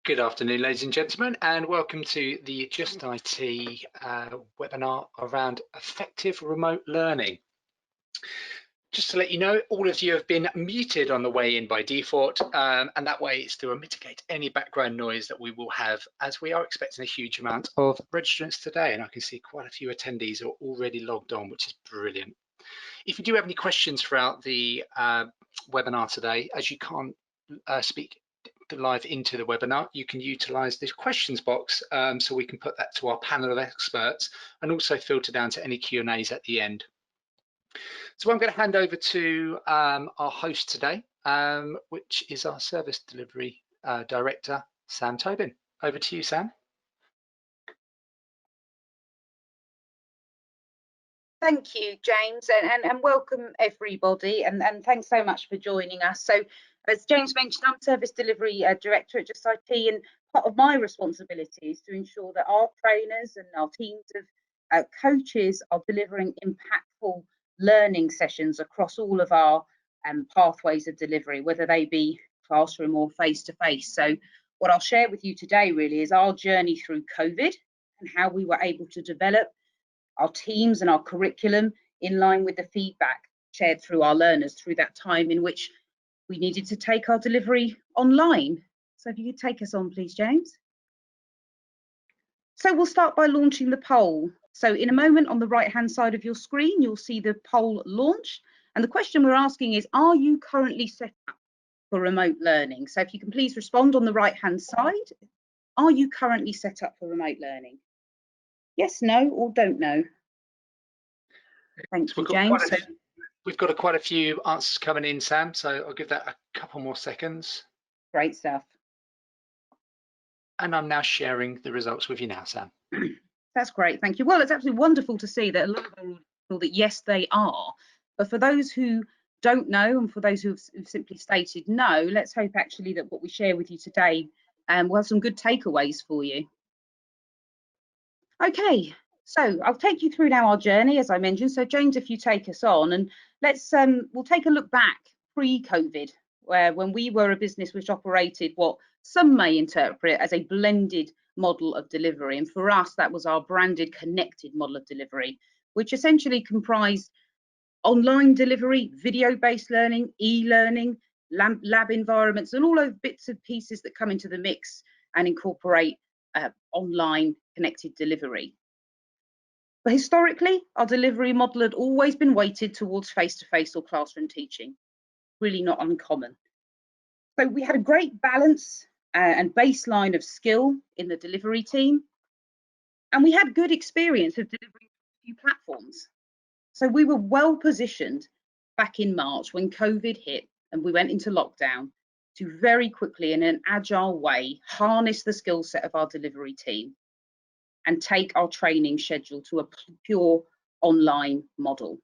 Good afternoon, ladies and gentlemen, and welcome to the Just IT webinar around effective remote learning. Just to let you know, all of you have been muted on the way in by default, and that way it's to mitigate any background noise that we will have, as we are expecting a huge amount of registrants today, and I can see quite a few attendees are already logged on, which is brilliant. If you do have any questions throughout the webinar today, as you can't speak live into the webinar, you can utilize this questions box so we can put that to our panel of experts and also filter down to any Q&As at the end. So I'm going to hand over to our host today, which is our Service Delivery Director, Sam Tobin. Over to you, Sam. Thank you, James, and welcome everybody, and thanks so much for joining us. So, as James mentioned, I'm Service Delivery Director at Just IT, and part of my responsibility is to ensure that our trainers and our teams of coaches are delivering impactful learning sessions across all of our pathways of delivery, whether they be classroom or face-to-face. So what I'll share with you today really is our journey through COVID and how we were able to develop our teams and our curriculum in line with the feedback shared through our learners through that time in which we needed to take our delivery online. So if you could take us on, please, James. So we'll start by launching the poll. So in a moment, on the right-hand side of your screen, you'll see the poll launch. And the question we're asking is, are you currently set up for remote learning? So if you can please respond on the right-hand side, are you currently set up for remote learning? Yes, no, or don't know. Thank you, James. We've got quite a few answers coming in, Sam, so I'll give that a couple more seconds. Great stuff. And I'm now sharing the results with you now, Sam. That's great, thank you. Well, it's absolutely wonderful to see that a lot of them feel that yes, they are. But for those who don't know, and for those who've simply stated no, let's hope actually that what we share with you today will have some good takeaways for you. Okay, so I'll take you through now our journey, as I mentioned. So James, if you take us on, and let's we'll take a look back pre-COVID, when we were a business which operated what some may interpret as a blended model of delivery. And for us, that was our branded connected model of delivery, which essentially comprised online delivery, video-based learning, e-learning, lab environments, and all those bits and pieces that come into the mix and incorporate online connected delivery. But historically, our delivery model had always been weighted towards face-to-face or classroom teaching, really not uncommon. So we had a great balance and baseline of skill in the delivery team, and we had good experience of delivering a few platforms. So we were well positioned back in March when COVID hit and we went into lockdown to very quickly, in an agile way, harness the skill set of our delivery team and take our training schedule to a pure online model.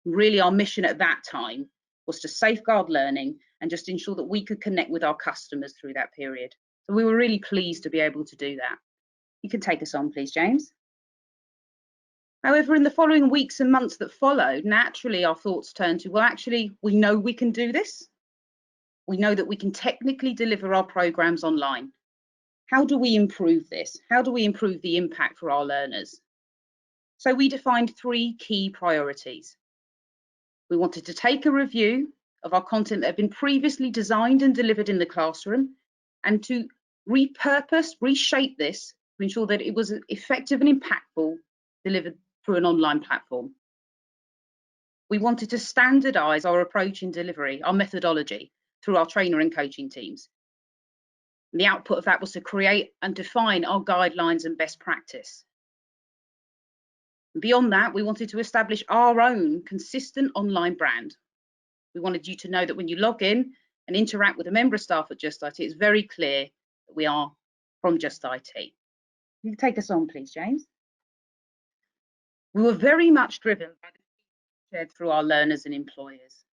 Really, our mission at that time was to safeguard learning and just ensure that we could connect with our customers through that period. So we were really pleased to be able to do that. You can take us on, please, James. However, in the following weeks and months that followed, naturally our thoughts turned to, well, actually, we know we can do this. We know that we can technically deliver our programs online. How do we improve this? How do we improve the impact for our learners? So we defined 3 key priorities. We wanted to take a review of our content that had been previously designed and delivered in the classroom, and to repurpose, reshape this to ensure that it was effective and impactful delivered through an online platform. We wanted to standardize our approach in delivery, our methodology, through our trainer and coaching teams. And the output of that was to create and define our guidelines and best practice. And beyond that, we wanted to establish our own consistent online brand. We wanted you to know that when you log in and interact with a member of staff at Just IT, it's very clear that we are from Just IT. You can take us on, please, James. We were very much driven by the feedback shared through our learners and employers.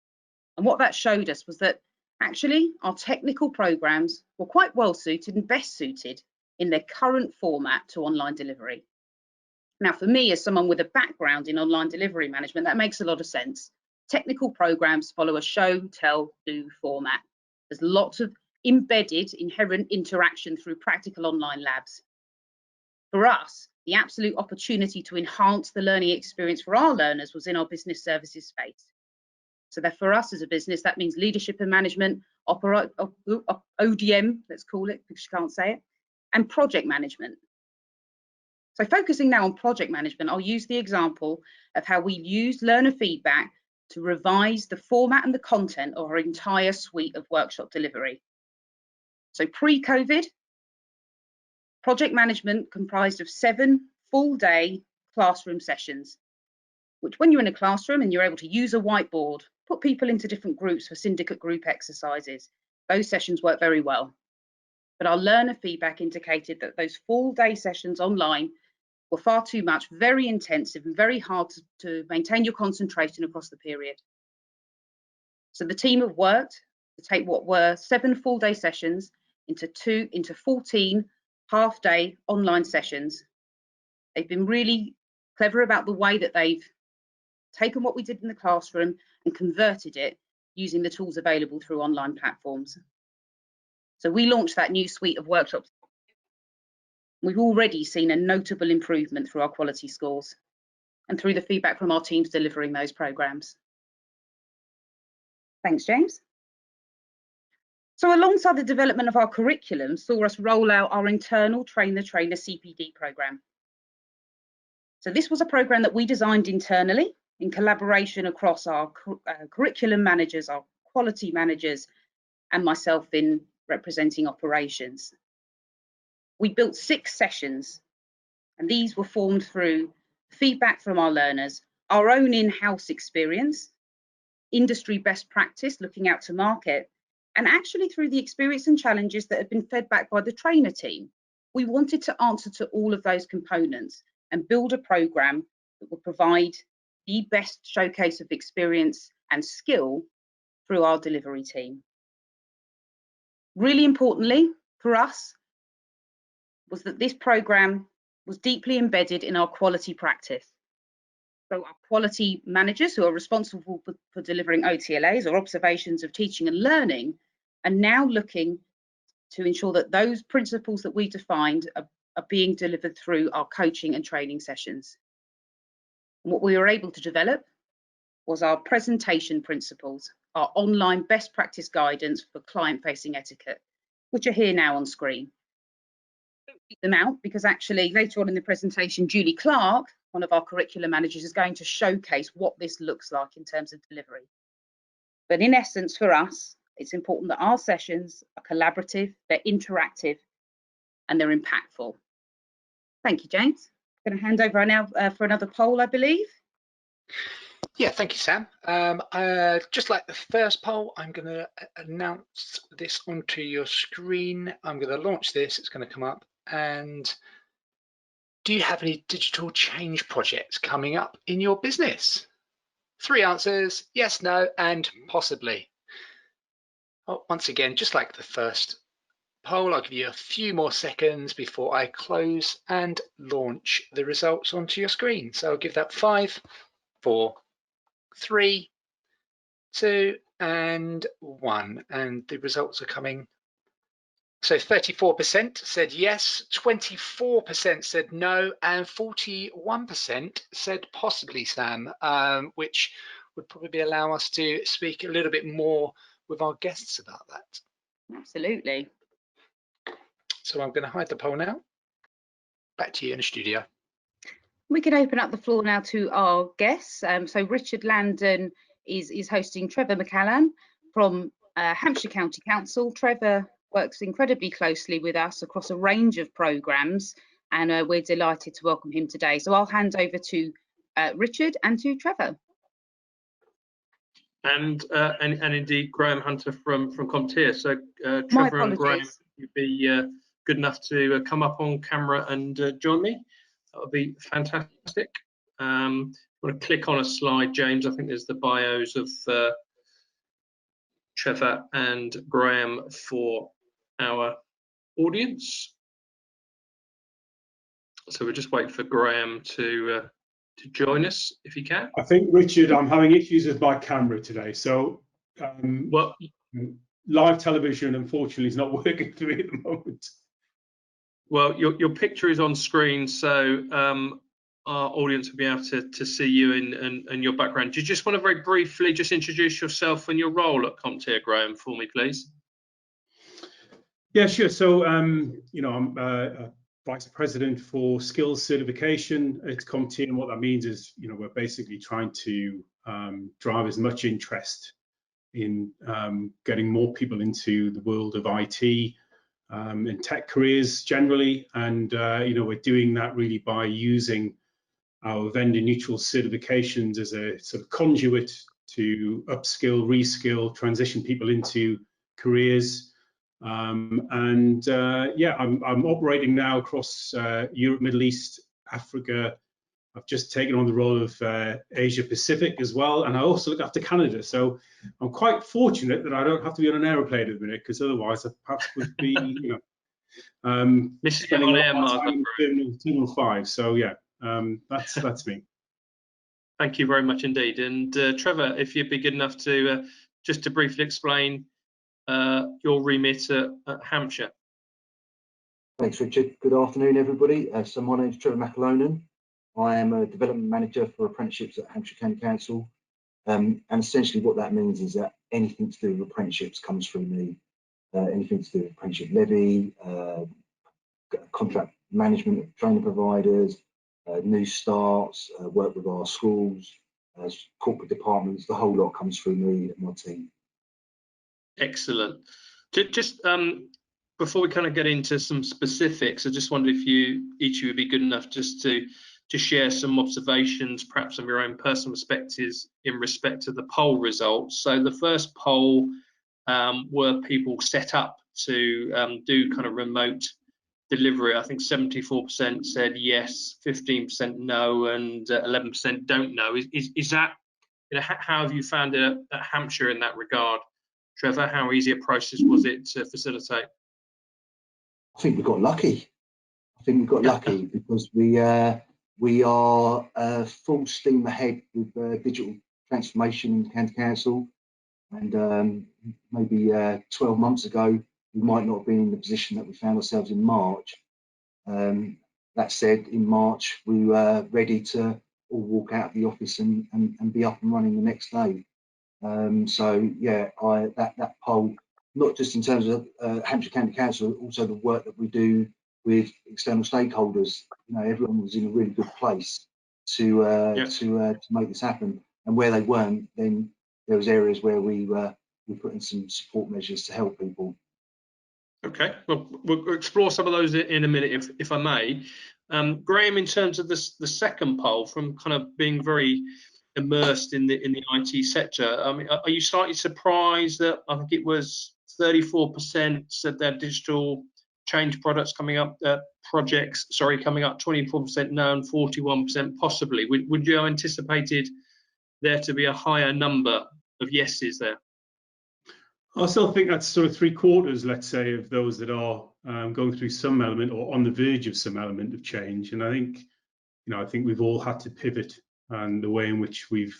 And what that showed us was that actually our technical programs were quite well suited and best suited in their current format to online delivery. Now, for me, as someone with a background in online delivery management, that makes a lot of sense. Technical programs follow a show, tell, do format. There's lots of embedded inherent interaction through practical online labs. For us, the absolute opportunity to enhance the learning experience for our learners was in our business services space. So that for us as a business, that means leadership and management, ODM, let's call it, because you can't say it, and project management. So focusing now on project management, I'll use the example of how we've used learner feedback to revise the format and the content of our entire suite of workshop delivery. So pre-COVID, project management comprised of 7 full-day classroom sessions, which when you're in a classroom and you're able to use a whiteboard, put people into different groups for syndicate group exercises, those sessions work very well. But our learner feedback indicated that those full-day sessions online were far too much, very intensive and very hard to maintain your concentration across the period. So the team have worked to take what were 7 full-day sessions into 14 half-day online sessions. They've been really clever about the way that they've taken what we did in the classroom and converted it using the tools available through online platforms. So we launched that new suite of workshops. We've already seen a notable improvement through our quality scores and through the feedback from our teams delivering those programs. Thanks, James. So alongside the development of our curriculum saw us roll out our internal train-the-trainer CPD program. So this was a program that we designed internally in collaboration across our curriculum managers, our quality managers, and myself in representing operations. We built 6 sessions, and these were formed through feedback from our learners, our own in-house experience, industry best practice, looking out to market, and actually through the experience and challenges that have been fed back by the trainer team. We wanted to answer to all of those components and build a program that will provide the best showcase of experience and skill through our delivery team. Really importantly for us was that this program was deeply embedded in our quality practice. So our quality managers who are responsible for delivering OTLAs or observations of teaching and learning are now looking to ensure that those principles that we defined are being delivered through our coaching and training sessions. And what we were able to develop was our presentation principles, our online best practice guidance for client-facing etiquette, which are here now on screen. Don't keep them out because actually later on in the presentation, Julie Clark, one of our curriculum managers, is going to showcase what this looks like in terms of delivery. But in essence, for us, it's important that our sessions are collaborative, they're interactive, and they're impactful. Thank you, James. I'm going to hand over now for another poll, I believe. Yeah, thank you, Sam. Just like the first poll, I'm going to announce this onto your screen. I'm going to launch this. It's going to come up. And do you have any digital change projects coming up in your business? 3 answers: yes, no, and possibly. Oh, once again, just like the first poll, I'll give you a few more seconds before I close and launch the results onto your screen. So I'll give that 5, 4, 3, 2, and 1, and the results are coming. So 34% said yes, 24% said no, and 41% said possibly, Sam, which would probably allow us to speak a little bit more with our guests about that. Absolutely. So I'm going to hide the poll now. Back to you in the studio. We can open up the floor now to our guests. So Richard Landon is hosting Trevor McCallan from Hampshire County Council. Trevor works incredibly closely with us across a range of programmes, and we're delighted to welcome him today. So I'll hand over to Richard and to Trevor. And indeed Graham Hunter from CompTIA. So Trevor and Graham, you'd be good enough to come up on camera and join me. That would be fantastic. I'm going to click on a slide, James. I think there's the bios of Trevor and Graham for our audience. So we'll just wait for Graham to join us if he can. I think, Richard, I'm having issues with my camera today, so well, live television, unfortunately, is not working for me at the moment. Well, your picture is on screen, so our audience will be able to see you and your background. Do you just want to very briefly just introduce yourself and your role at CompTIA, Graham, for me, please? Yeah, sure. So, you know, I'm a Vice President for Skills Certification at CompTIA, and what that means is, you know, we're basically trying to drive as much interest in getting more people into the world of IT and tech careers generally, and you know, we're doing that really by using our vendor neutral certifications as a sort of conduit to upskill, reskill, transition people into careers. Yeah, I'm operating now across Europe, Middle East, Africa. I've just taken on the role of Asia Pacific as well, and I also look after Canada. So I'm quite fortunate that I don't have to be on an aeroplane at the minute, because otherwise I perhaps would be, you know, spending a lot more time in Terminal 5. So yeah, that's me. Thank you very much indeed. And Trevor, if you'd be good enough to just to briefly explain your remit at Hampshire. Thanks, Richard. Good afternoon, everybody. So my name is Trevor McAlonan. I am a development manager for apprenticeships at Hampshire County Council. And essentially what that means is that anything to do with apprenticeships comes through me. Anything to do with apprenticeship levy, contract management of training providers, new starts, work with our schools, corporate departments, the whole lot comes through me and my team. Excellent. Just before we kind of get into some specifics, I just wondered if each of you would be good enough just to share some observations, perhaps from your own personal perspectives in respect to the poll results. So the first poll were people set up to do kind of remote delivery. I think 74% said yes, 15% no, and 11% don't know. Is that, you know, how have you found it at Hampshire in that regard? Trevor, how easy a process was it to facilitate? I think we got lucky. I think we got lucky because we are full steam ahead with digital transformation in County Council, and maybe 12 months ago we might not have been in the position that we found ourselves in March. That said, in March we were ready to all walk out of the office and be up and running the next day. So yeah, that poll, not just in terms of Hampshire County Council, also the work that we do with external stakeholders. You know, everyone was in a really good place to make this happen. And where they weren't, then there was areas where we put in some support measures to help people. Okay, well, we'll explore some of those in a minute, if I may. Graham, in terms of the second poll, from kind of being very immersed in the IT sector, I mean, are you slightly surprised that I think it was 34% said their digital change products coming up, coming up 24% no and 41% possibly? Would you have anticipated there to be a higher number of yeses there? I still think that's sort of 3/4, let's say, of those that are going through some element or on the verge of some element of change. And I think, you know, I think we've all had to pivot, and the way in which we've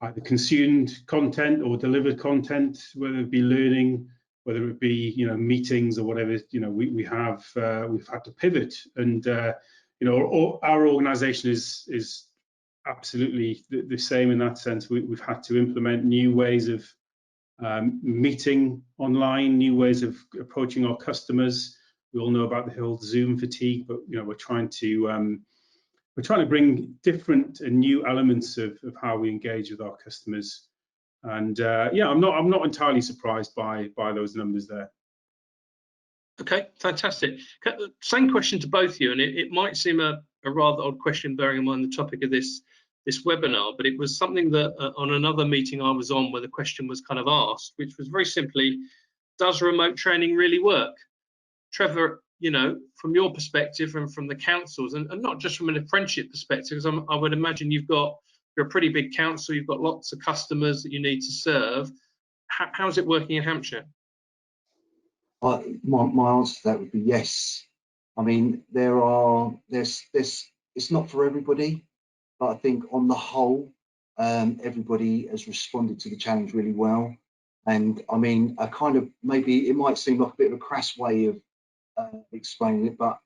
either consumed content or delivered content, whether it be learning, whether it be, you know, meetings or whatever, you know, we've had to pivot. And you know, our organisation is absolutely the same in that sense. We've had to implement new ways of meeting online, new ways of approaching our customers. We all know about the whole Zoom fatigue, but you know, we're trying to bring different and new elements of how we engage with our customers. And yeah, I'm not entirely surprised by those numbers there. Okay, fantastic. Same question to both of you, and it might seem a rather odd question bearing in mind the topic of this webinar, but it was something that on another meeting I was on where the question was kind of asked, which was very simply, does remote training really work? Trevor, you know, from your perspective and from the councils, and not just from an apprenticeship perspective, because I would imagine you're a pretty big council, you've got lots of customers that you need to serve. How's it working in Hampshire? My answer to that would be yes. I mean, it's not for everybody, but I think on the whole, everybody has responded to the challenge really well. And I mean, I kind of, maybe it might seem like a bit of a crass way of explaining it, but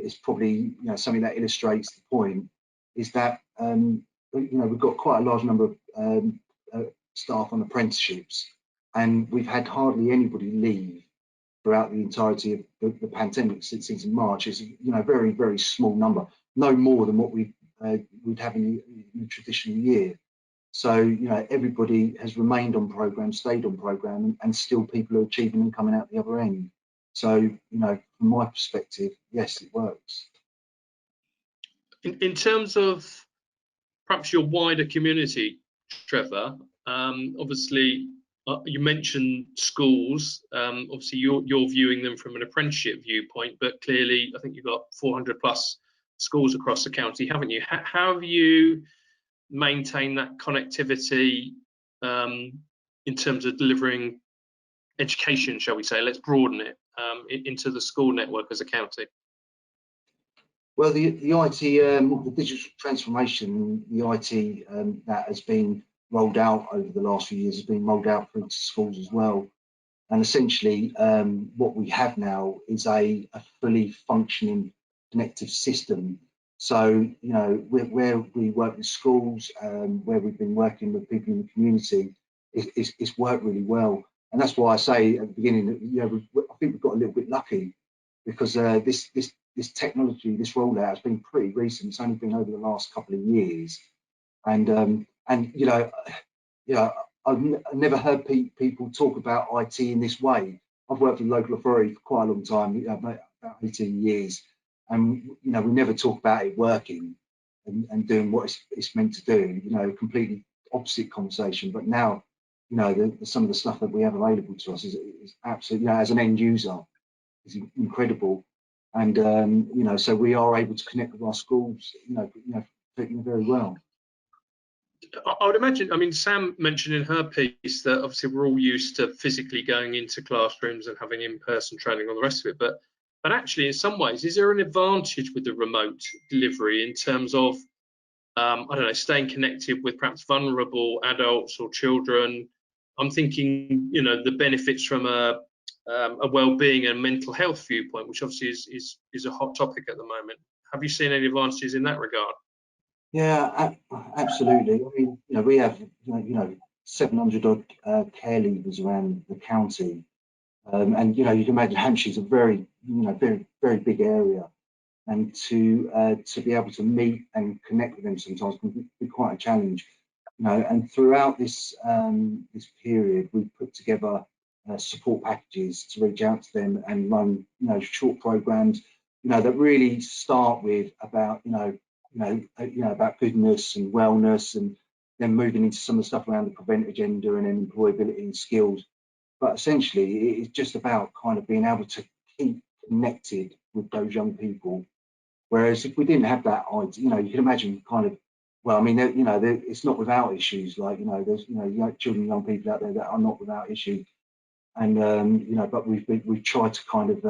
it's probably something that illustrates the point. Is that we've got quite a large number of staff on apprenticeships, and we've had hardly anybody leave throughout the entirety of the pandemic since in March. It's a very, very small number, no more than what we'd have in the traditional year. So everybody has remained on programme, stayed on programme, and still people are achieving and coming out the other end. So from my perspective, yes, it works. In terms of perhaps your wider community, Trevor, obviously you mentioned schools. Obviously you're viewing them from an apprenticeship viewpoint, but clearly I think you've got 400 plus schools across the county, haven't you? How have you maintained that connectivity in terms of delivering education, shall we say? Let's broaden it into the school network as a county. Well, the IT, the digital transformation, the IT that has been rolled out over the last few years has been rolled out through schools as well. And essentially, what we have now is a fully functioning connective system. So, where we work with schools, where we've been working with people in the community, it's worked really well. And that's why I say at the beginning that I think we've got a little bit lucky, because this technology, this rollout has been pretty recent. It's only been over the last couple of years, and I've never heard people talk about IT in this way. I've worked in local authority for quite a long time, about 18 years, and we never talk about it working and doing what it's meant to do. Completely opposite conversation. But now, some of the stuff that we have available to us is absolutely, as an end user, is incredible. And so we are able to connect with our schools, very well. I would imagine, I mean, Sam mentioned in her piece that obviously we're all used to physically going into classrooms and having in-person training and all the rest of it, but actually in some ways, is there an advantage with the remote delivery in terms of, I don't know, staying connected with perhaps vulnerable adults or children? I'm thinking, the benefits from a well-being and mental health viewpoint, which obviously is a hot topic at the moment. Have you seen any advantages in that regard? Yeah, absolutely. I mean, we have 700 odd care leavers around the county, and you can imagine Hampshire's a very very, very big area, and to be able to meet and connect with them sometimes can be quite a challenge. And throughout this period, we've put together support packages to reach out to them and run short programs that really start with about about goodness and wellness, and then moving into some of the stuff around the prevent agenda and then employability and skills. But essentially, it's just about kind of being able to keep connected with those young people. Whereas if we didn't have that, you can imagine kind of, well, I mean, it's not without issues. Like, there's young children, young people out there that are not without issues, and but we've tried to kind of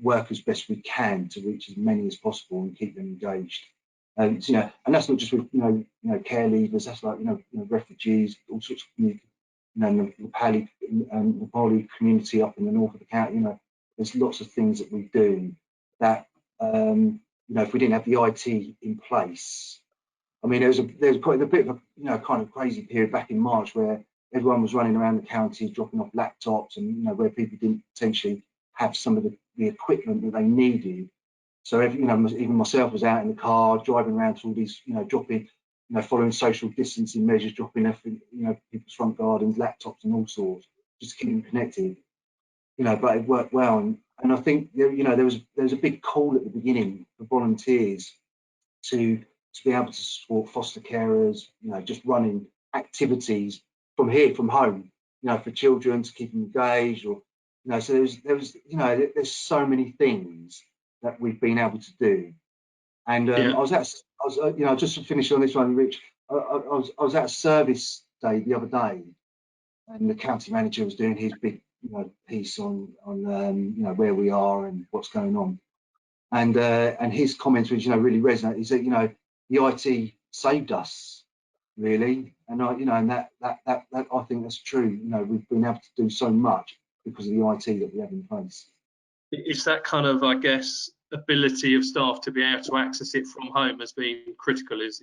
work as best we can to reach as many as possible and keep them engaged. And and that's not just with care leavers. That's like refugees, all sorts of the Nepali community up in the north of the county. There's lots of things that we do that if we didn't have the IT in place. I mean, there's quite a bit of a kind of crazy period back in March where everyone was running around the county dropping off laptops, and where people didn't potentially have some of the equipment that they needed. So even myself was out in the car driving around to all these, dropping, following social distancing measures, dropping off, people's front gardens, laptops and all sorts, just to keep them connected. But it worked well, and I think there was a big call at the beginning for volunteers to be able to support foster carers, just running activities from home, for children to keep them engaged, or so there's so many things that we've been able to do. And just to finish on this one, Rich, I was at a service day the other day, and the county manager was doing his big piece on where we are and what's going on, and his comments, which really resonate, is that the IT saved us. really. And and that I think that's true. We've been able to do so much because of the IT that we have in place. It's that kind of, I guess, ability of staff to be able to access it from home as being critical is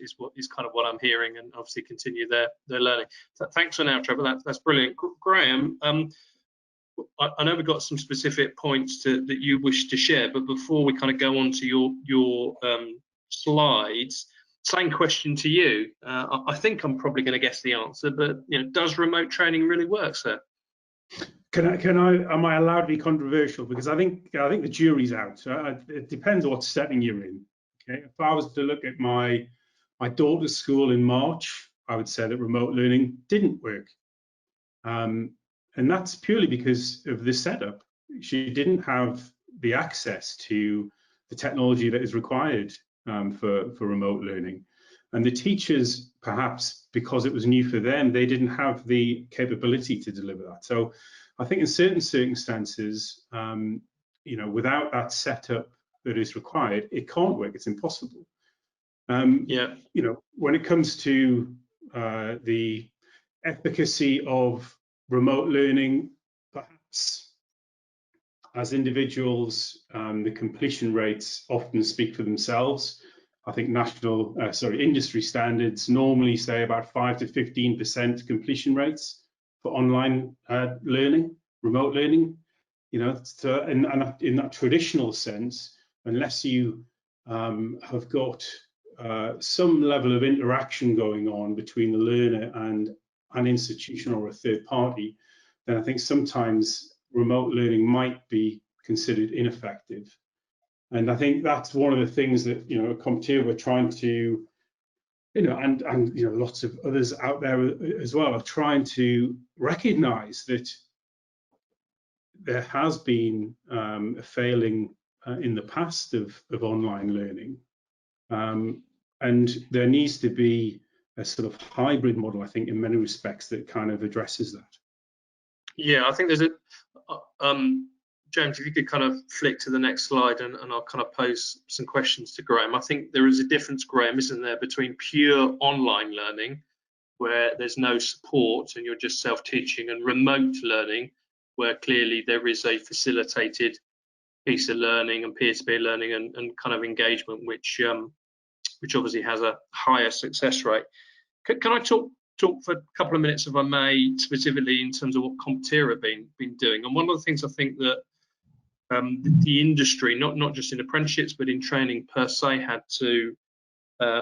kind of what I'm hearing, and obviously continue their learning. So thanks for now, Trevor. That's brilliant. Graham, I know we've got some specific points that you wish to share, but before we kind of go on to your slides, same question to you. I think I'm probably going to guess the answer, but does remote training really work, sir? Am I allowed to be controversial? Because I think the jury's out. It depends what setting you're in. Okay, if I was to look at my daughter's school in March, I would say that remote learning didn't work, and that's purely because of the setup. She didn't have the access to the technology that is required for remote learning, and the teachers, perhaps because it was new for them, they didn't have the capability to deliver that. So I think in certain circumstances, without that setup that is required, it can't work. It's impossible. When it comes to the efficacy of remote learning, perhaps as individuals, the completion rates often speak for themselves. I think industry standards normally say about 5 to 15% completion rates for online learning, remote learning. So in that traditional sense, unless you have got some level of interaction going on between the learner and an institution or a third party, then I think sometimes remote learning might be considered ineffective. And I think that's one of the things that at CompTIA we're trying to, and lots of others out there as well, are trying to recognise that there has been a failing in the past of online learning, and there needs to be a sort of hybrid model, I think, in many respects that kind of addresses that. Yeah, I think there's James, if you could kind of flick to the next slide, and I'll kind of pose some questions to Graham. I think there is a difference, Graham, isn't there, between pure online learning, where there's no support and you're just self-teaching, and remote learning, where clearly there is a facilitated piece of learning and peer-to-peer learning and kind of engagement, which obviously has a higher success rate. Can I talk for a couple of minutes, if I may, specifically in terms of what CompTIA have been doing? And one of the things I think that the industry, not just in apprenticeships, but in training per se, had to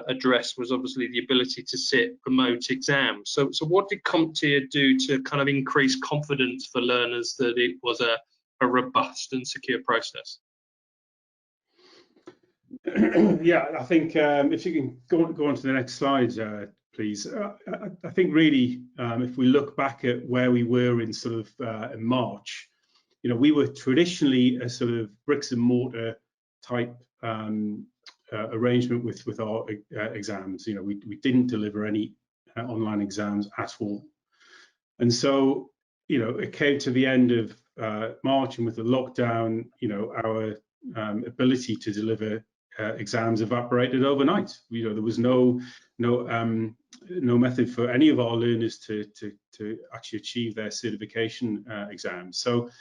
address was obviously the ability to sit remote exams. So what did CompTIA do to kind of increase confidence for learners that it was a robust and secure process? Yeah, I think if you can go on to the next slide, please. I think really, if we look back at where we were in sort of in March, we were traditionally a sort of bricks and mortar type arrangement with our exams. We didn't deliver any online exams at all. And so, it came to the end of March, and with the lockdown, our ability to deliver exams evaporated overnight. There was no method for any of our learners to actually achieve their certification exams. So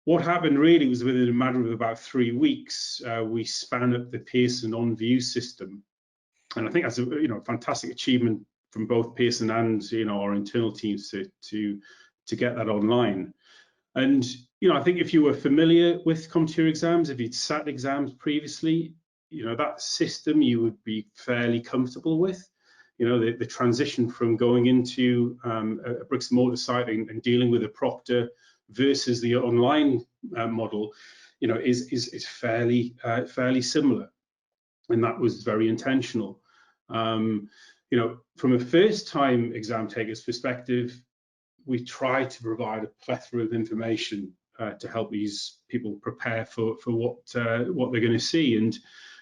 what happened really was, within a matter of about 3 weeks, we span up the Pearson OnView system, and I think that's a fantastic achievement from both Pearson and our internal teams to get that online. And I think if you were familiar with CompTIA exams, if you'd sat exams previously, that system you would be fairly comfortable with. The transition from going into a bricks and mortar site and dealing with a proctor versus the online model, is fairly similar, and that was very intentional. From a first-time exam taker's perspective, we try to provide a plethora of information to help these people prepare for what they're going to see, and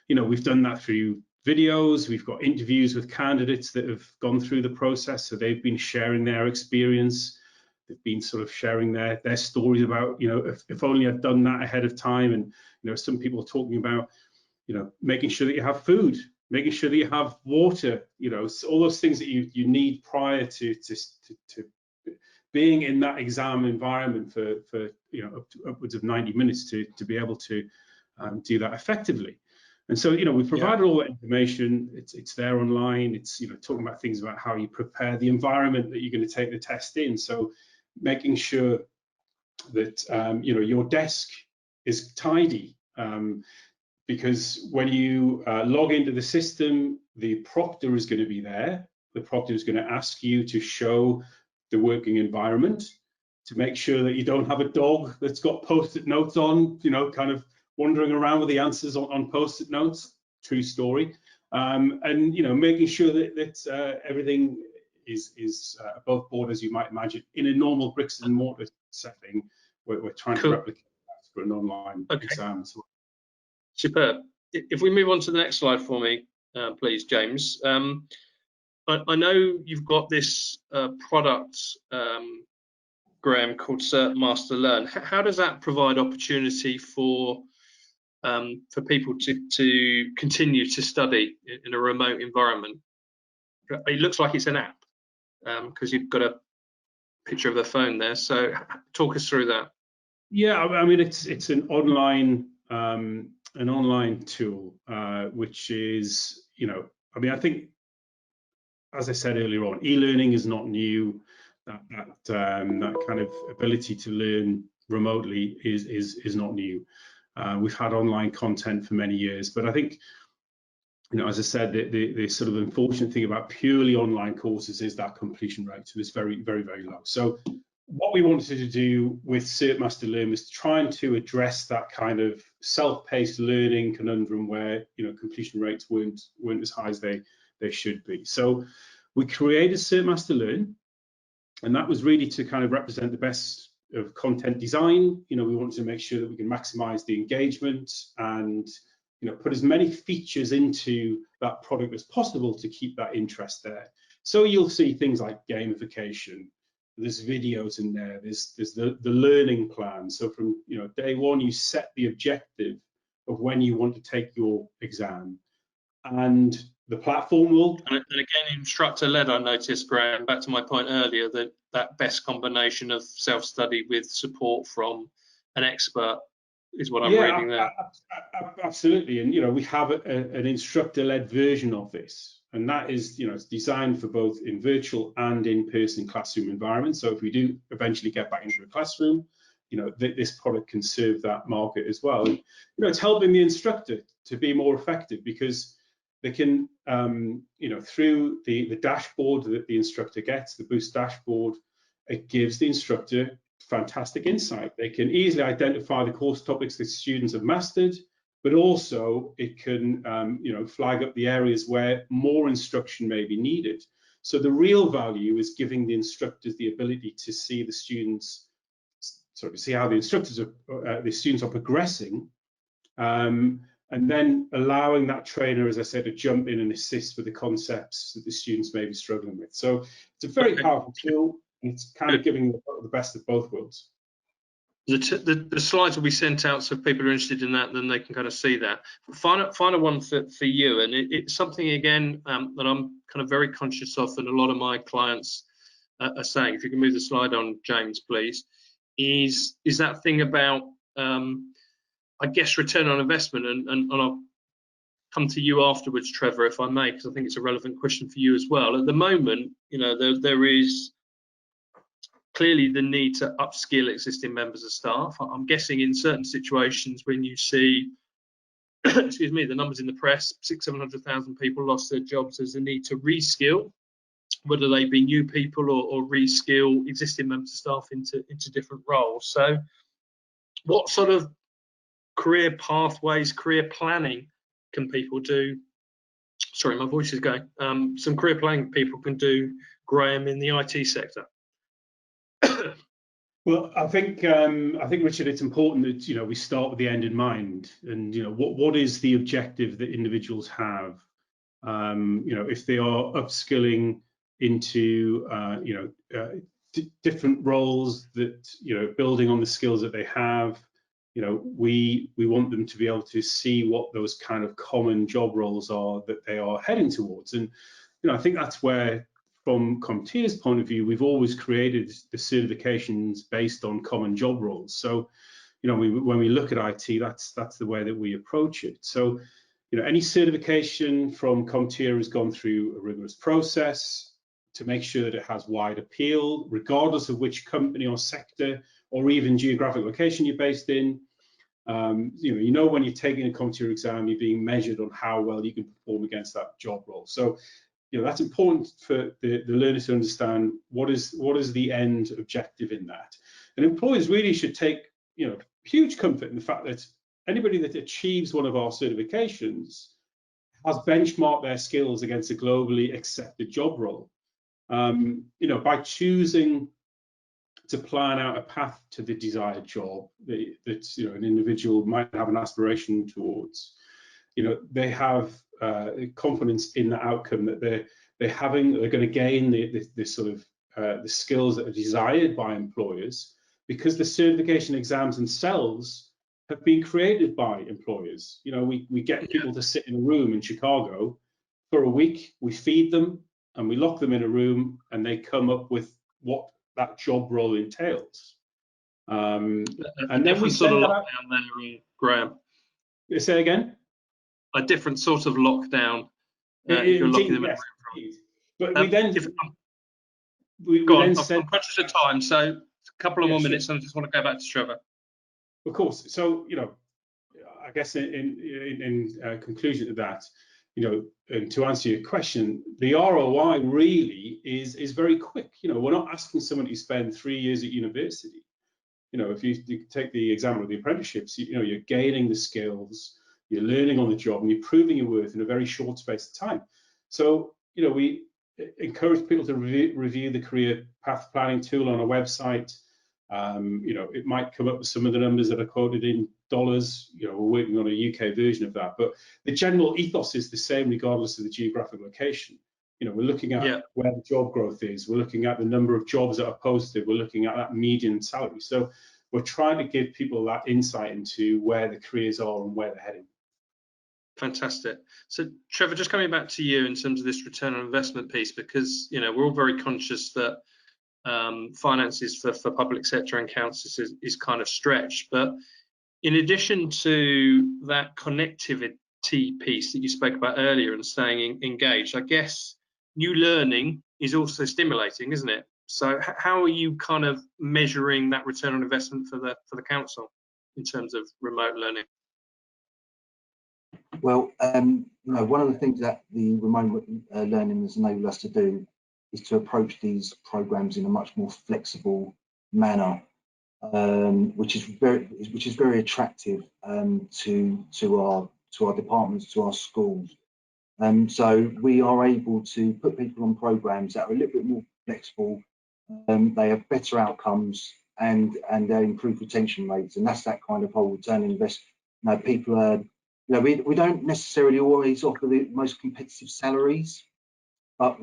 we've done that through videos. We've got interviews with candidates that have gone through the process, so they've been sharing their experience. They've been sort of sharing their stories about, if only I'd done that ahead of time. And some people are talking about, making sure that you have food making sure that you have water, all those things that you need prior to being in that exam environment for upwards of 90 minutes to be able to do that effectively. And so, we've provided all that information. It's there online. It's, talking about things about how you prepare the environment that you're going to take the test in. So making sure that, your desk is tidy, because when you log into the system, the proctor is going to be there. The proctor is going to ask you to show the working environment, to make sure that you don't have a dog that's got post-it notes on, kind of wandering around with the answers on post-it notes. True story. And making sure that everything is above board, as you might imagine, in a normal bricks and mortar setting. We're trying to replicate that for an online exam. Superb. If we move on to the next slide for me, please, James. I know you've got this product, Graham, called CertMaster Learn. How does that provide opportunity for people to continue to study in a remote environment? It looks like it's an app, because you've got a picture of the phone there. So talk us through that. Yeah, I mean, it's an online tool, which is, I think, as I said earlier on, e-learning is not new. That kind of ability to learn remotely is not new. We've had online content for many years, but I think, as I said, the sort of unfortunate thing about purely online courses is that completion rate. So it's very, very, very low. So what we wanted to do with CertMaster Learn was trying to address that kind of self-paced learning conundrum where, completion rates weren't as high as they should be. So we created CertMaster Learn, and that was really to kind of represent the best of content design. We wanted to make sure that we can maximize the engagement and, put as many features into that product as possible to keep that interest there. So you'll see things like gamification. There's videos in there. There's the learning plan. So from day one, you set the objective of when you want to take your exam, and the platform will. And again, instructor-led. I noticed, Graham, back to my point earlier, that best combination of self-study with support from an expert is what I'm reading there. Absolutely, and we have an instructor-led version of this, and that is it's designed for both in virtual and in-person classroom environments. So if we do eventually get back into a classroom, this product can serve that market as well. And, it's helping the instructor to be more effective, because they can, through the dashboard that the instructor gets, the Boost dashboard, it gives the instructor fantastic insight. They can easily identify the course topics that students have mastered, but also it can, flag up the areas where more instruction may be needed. So the real value is giving the instructors the ability to see the students, see how the students are progressing, and then allowing that trainer, as I said, to jump in and assist with the concepts that the students may be struggling with. So it's a very powerful tool, and it's kind of giving the best of both worlds. The slides will be sent out, so if people are interested in that, then they can kind of see that. Final one for you, and it's something, again, that I'm kind of very conscious of, and a lot of my clients are saying. If you can move the slide on, James, please, is that thing about, I guess, return on investment, and I'll come to you afterwards, Trevor, if I may, because I think it's a relevant question for you as well. At the moment, there is clearly the need to upskill existing members of staff. I'm guessing in certain situations when you see, excuse me, the numbers in the press, 600,000-700,000 people lost their jobs, there's a need to reskill, whether they be new people or reskill existing members of staff into different roles. So what sort of career pathways, career planning can people do? Sorry, my voice is going. Some career planning people can do, Graham, in the IT sector. Well, I think Richard, it's important that we start with the end in mind, and what is the objective that individuals have. If they are upskilling into different roles, that building on the skills that they have, you know, we want them to be able to see what those kind of common job roles are that they are heading towards. And you know, I think that's where, from CompTIA's point of view, we've always created the certifications based on common job roles. So, you know, when we look at IT, that's the way that we approach it. So, you know, any certification from CompTIA has gone through a rigorous process to make sure that it has wide appeal, regardless of which company or sector or even geographic location you're based in. You know, when you're taking a CompTIA exam, you're being measured on how well you can perform against that job role. So, you know, that's important for the learner to understand what is the end objective in that. And employers really should take, you know, huge comfort in the fact that anybody that achieves one of our certifications has benchmarked their skills against a globally accepted job role. You know, by choosing to plan out a path to the desired job that you know, an individual might have an aspiration towards, you know, they have confidence in the outcome that they're going to gain the sort of the skills that are desired by employers, because the certification exams themselves have been created by employers. You know, we get people to sit in a room in Chicago for a week, we feed them and we lock them in a room, and they come up with what that job role entails. And then we sort send of that out. Lockdown there, Graham. Say again? A different sort of lockdown. If you're locking them in a room. But we then I'm send. conscious of time, so a couple of more minutes, sure. and I just want to go back to Trevor. Of course. So, you know, I guess in conclusion to that, you know, and to answer your question, the ROI really is very quick. You know, we're not asking someone to spend 3 years at university. You know, if you take the example of the apprenticeships, you know, you're gaining the skills, you're learning on the job, and you're proving your worth in a very short space of time. So, you know, we encourage people to review the career path planning tool on our website. You know, it might come up with some of the numbers that are quoted in dollars. You know, we're working on a UK version of that, but the general ethos is the same regardless of the geographic location. You know, we're looking at where the job growth is. We're looking at the number of jobs that are posted. We're looking at that median salary. So we're trying to give people that insight into where the careers are and where they're heading. Fantastic. So Trevor, just coming back to you in terms of this return on investment piece, because, you know, we're all very conscious that finances for public sector and councils is kind of stretched. But in addition to that connectivity piece that you spoke about earlier and staying engaged, I guess new learning is also stimulating, isn't it? So how are you kind of measuring that return on investment for the council in terms of remote learning? Well, you know, one of the things that the remote learning has enabled us to do is to approach these programs in a much more flexible manner, which is very attractive to our departments, to our schools. So we are able to put people on programs that are a little bit more flexible. They have better outcomes and they improve retention rates, and that's that kind of whole return on investment. You know, people are, you know, we don't necessarily always offer the most competitive salaries, but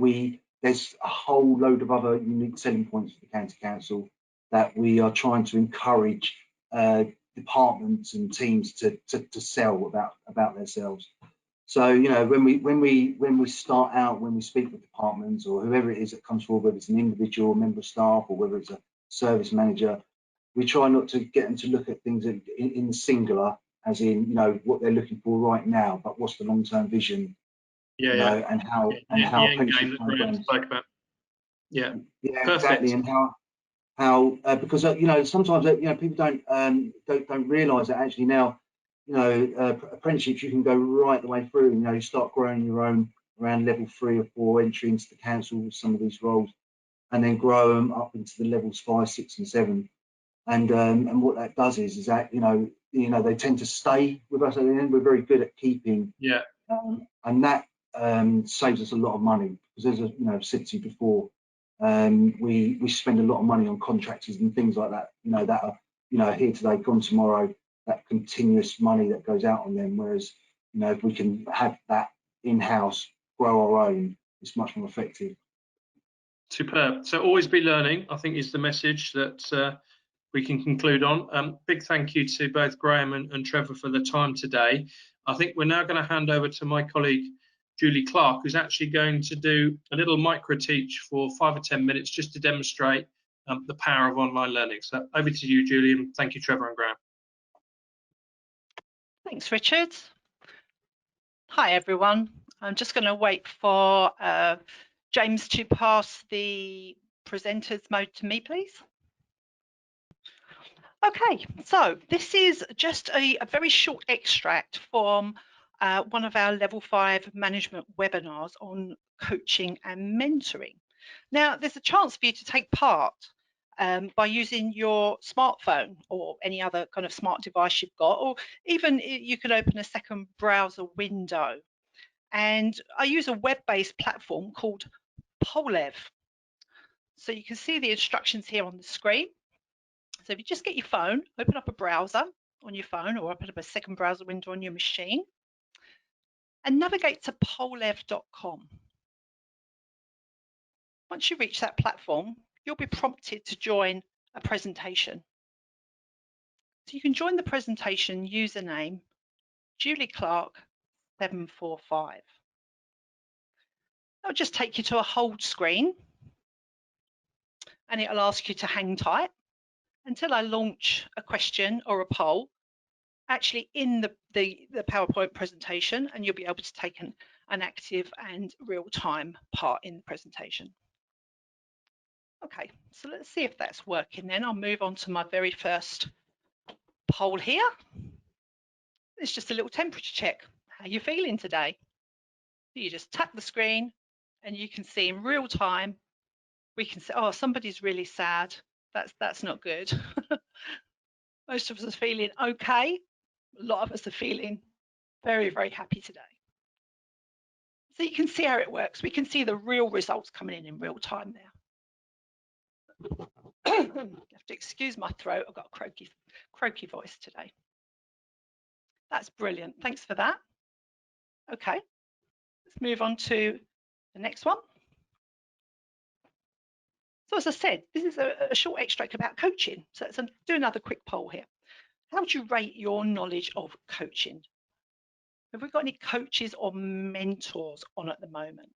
there's a whole load of other unique selling points for the county council that we are trying to encourage departments and teams to sell about themselves. So, you know, when we start out, when we speak with departments or whoever it is that comes forward, whether it's an individual member of staff or whether it's a service manager, we try not to get them to look at things in singular, as in, you know, what they're looking for right now, but what's the long-term vision, you know, and how apprenticeship programs. Exactly, and how because you know, sometimes you know, people don't realise that actually now, you know, apprenticeships, you can go right the way through. You know, you start growing your own around level 3 or 4 entry into the council with some of these roles, and then grow them up into the levels 5, 6, and 7. And what that does is that you know they tend to stay with us at the end. We're very good at keeping, and that saves us a lot of money, because as I've said to you before, we spend a lot of money on contractors and things like that. You know, that are here today, gone tomorrow. That continuous money that goes out on them. Whereas, you know, if we can have that in-house, grow our own, it's much more effective. Superb. So always be learning, I think, is the message that we can conclude on. Big thank you to both Graham and Trevor for the time today. I think we're now going to hand over to my colleague Julie Clark, who's actually going to do a little micro teach for 5 or 10 minutes just to demonstrate the power of online learning. So over to you, Julie, and thank you, Trevor and Graham. Thanks, Richard. Hi, everyone. I'm just going to wait for James to pass the presenters mode to me, please. Okay, so this is just a very short extract from one of our Level 5 management webinars on coaching and mentoring. Now, there's a chance for you to take part by using your smartphone or any other kind of smart device you've got, or even you can open a second browser window. And I use a web-based platform called Polev. So you can see the instructions here on the screen. So if you just get your phone, open up a browser on your phone or open up a second browser window on your machine and navigate to polev.com. Once you reach that platform, you'll be prompted to join a presentation. So you can join the presentation username Julie Clark 745. That'll just take you to a hold screen and it'll ask you to hang tight until I launch a question or a poll actually in the PowerPoint presentation, and you'll be able to take an active and real-time part in the presentation. Okay, so let's see if that's working then. I'll move on to my very first poll here. It's just a little temperature check. How are you feeling today? You just tap the screen and you can see in real time, we can say, oh, somebody's really sad. That's not good. Most of us are feeling okay. A lot of us are feeling very, very happy today. So you can see how it works. We can see the real results coming in real time there. You have to excuse my throat. I've got a croaky voice today. That's brilliant. Thanks for that. Okay, let's move on to the next one. So as I said, this is a short extract about coaching. So let's do another quick poll here. How would you rate your knowledge of coaching? Have we got any coaches or mentors on at the moment?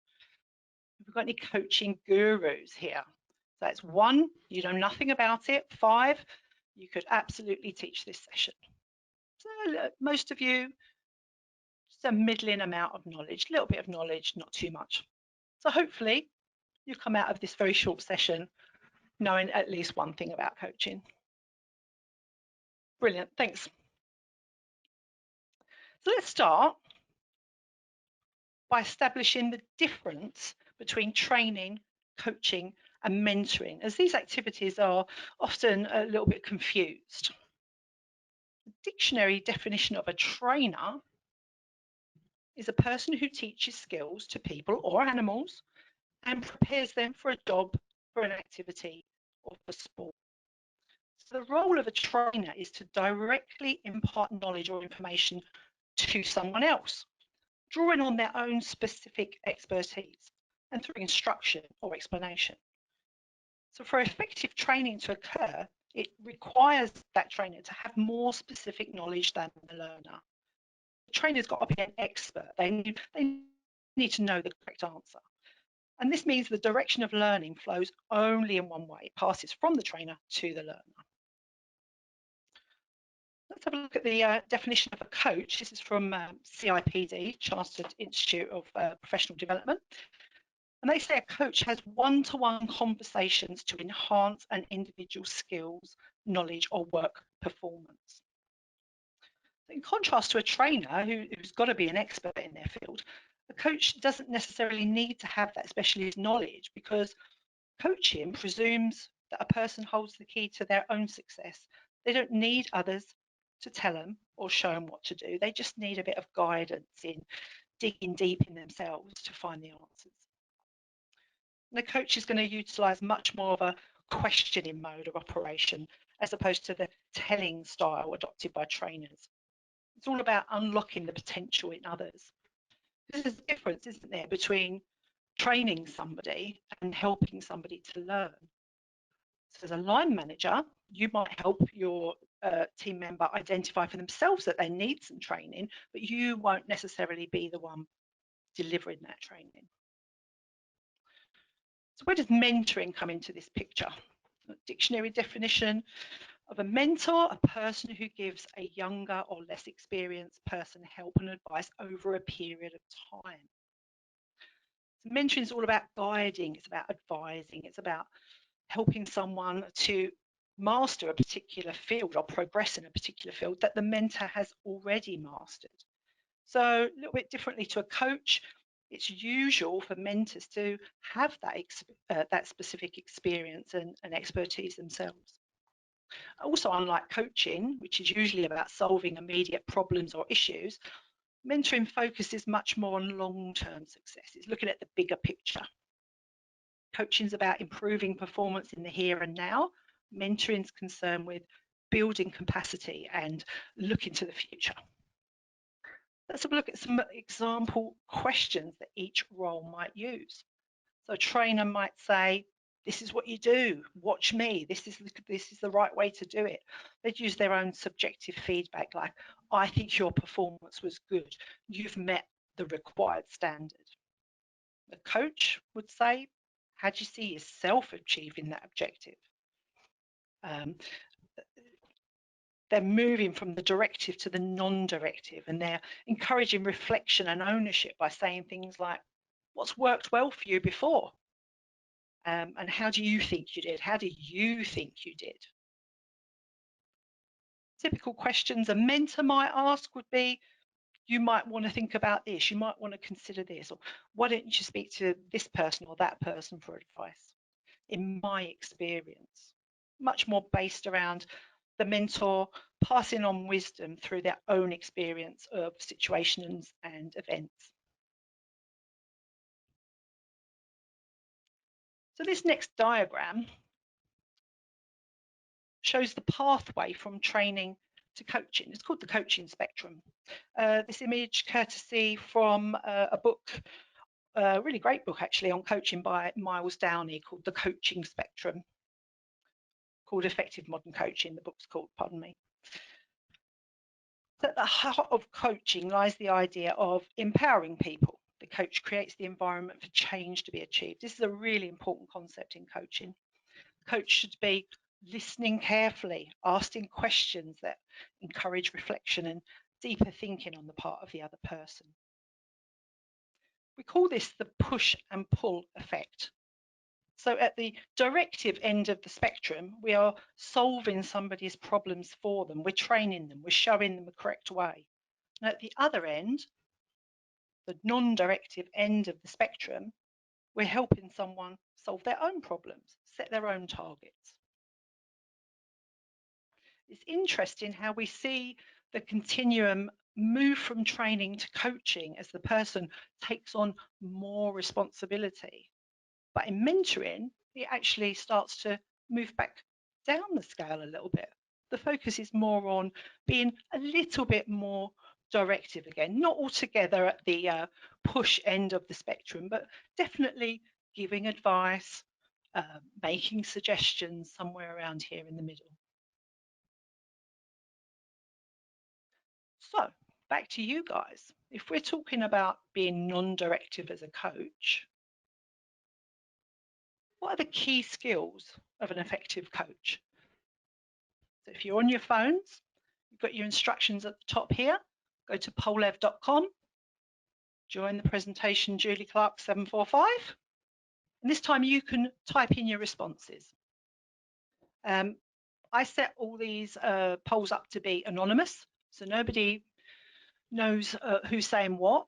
Have we got any coaching gurus here? So that's 1, you know nothing about it. 5, you could absolutely teach this session. So most of you, just a middling amount of knowledge, a little bit of knowledge, not too much. So hopefully you come out of this very short session knowing at least one thing about coaching. Brilliant, thanks. So let's start by establishing the difference between training, coaching, and mentoring, as these activities are often a little bit confused. The dictionary definition of a trainer is a person who teaches skills to people or animals and prepares them for a job, for an activity, or for sport. So the role of a trainer is to directly impart knowledge or information to someone else, drawing on their own specific expertise and through instruction or explanation. So for effective training to occur, it requires that trainer to have more specific knowledge than the learner. The trainer's got to be an expert. They need to know the correct answer. And this means the direction of learning flows only in one way. It passes from the trainer to the learner. Let's have a look at the definition of a coach. This is from CIPD, Chartered Institute of Professional Development. And they say a coach has one-to-one conversations to enhance an individual's skills, knowledge, or work performance. In contrast to a trainer who's got to be an expert in their field, a coach doesn't necessarily need to have that specialist knowledge, because coaching presumes that a person holds the key to their own success. They don't need others to tell them or show them what to do. They just need a bit of guidance in digging deep in themselves to find the answers. And the coach is going to utilise much more of a questioning mode of operation as opposed to the telling style adopted by trainers. It's all about unlocking the potential in others. There's a difference, isn't there, between training somebody and helping somebody to learn. So as a line manager, you might help your team member identify for themselves that they need some training, but you won't necessarily be the one delivering that training. So where does mentoring come into this picture? A dictionary definition of a mentor, a person who gives a younger or less experienced person help and advice over a period of time. So mentoring is all about guiding, it's about advising, it's about helping someone to master a particular field or progress in a particular field that the mentor has already mastered. So a little bit differently to a coach, it's usual for mentors to have that specific experience and expertise themselves. Also, unlike coaching, which is usually about solving immediate problems or issues, mentoring focuses much more on long-term success. It's looking at the bigger picture. Coaching is about improving performance in the here and now. Mentoring is concerned with building capacity and looking to the future. Let's have a look at some example questions that each role might use. So a trainer might say, this is what you do, watch me, this is the right way to do it. They'd use their own subjective feedback like, I think your performance was good, you've met the required standard. The coach would say, how do you see yourself achieving that objective? They're moving from the directive to the non-directive, and they're encouraging reflection and ownership by saying things like, what's worked well for you before? And how do you think you did? How do you think you did? Typical questions a mentor might ask would be, you might want to think about this, you might want to consider this, or why don't you speak to this person or that person for advice? In my experience, much more based around the mentor passing on wisdom through their own experience of situations and events. So this next diagram shows the pathway from training to coaching. It's called the coaching spectrum. This image courtesy from a book, a really great book actually on coaching by Miles Downey called The Coaching Spectrum, called Effective Modern Coaching, the book's called, pardon me. So at the heart of coaching lies the idea of empowering people. The coach creates the environment for change to be achieved. This is a really important concept in coaching. The coach should be listening carefully, asking questions that encourage reflection and deeper thinking on the part of the other person. We call this the push and pull effect. So at the directive end of the spectrum, we are solving somebody's problems for them. We're training them, we're showing them the correct way. And at the other end, the non-directive end of the spectrum, we're helping someone solve their own problems, set their own targets. It's interesting how we see the continuum move from training to coaching as the person takes on more responsibility. But in mentoring, it actually starts to move back down the scale a little bit. The focus is more on being a little bit more directive again, not altogether at the push end of the spectrum, but definitely giving advice, making suggestions somewhere around here in the middle. So back to you guys. If we're talking about being non-directive as a coach, what are the key skills of an effective coach? So if you're on your phones, you've got your instructions at the top here. Go to pollev.com, join the presentation Julie Clark 745, and this time you can type in your responses. I set all these polls up to be anonymous, so nobody knows who's saying what.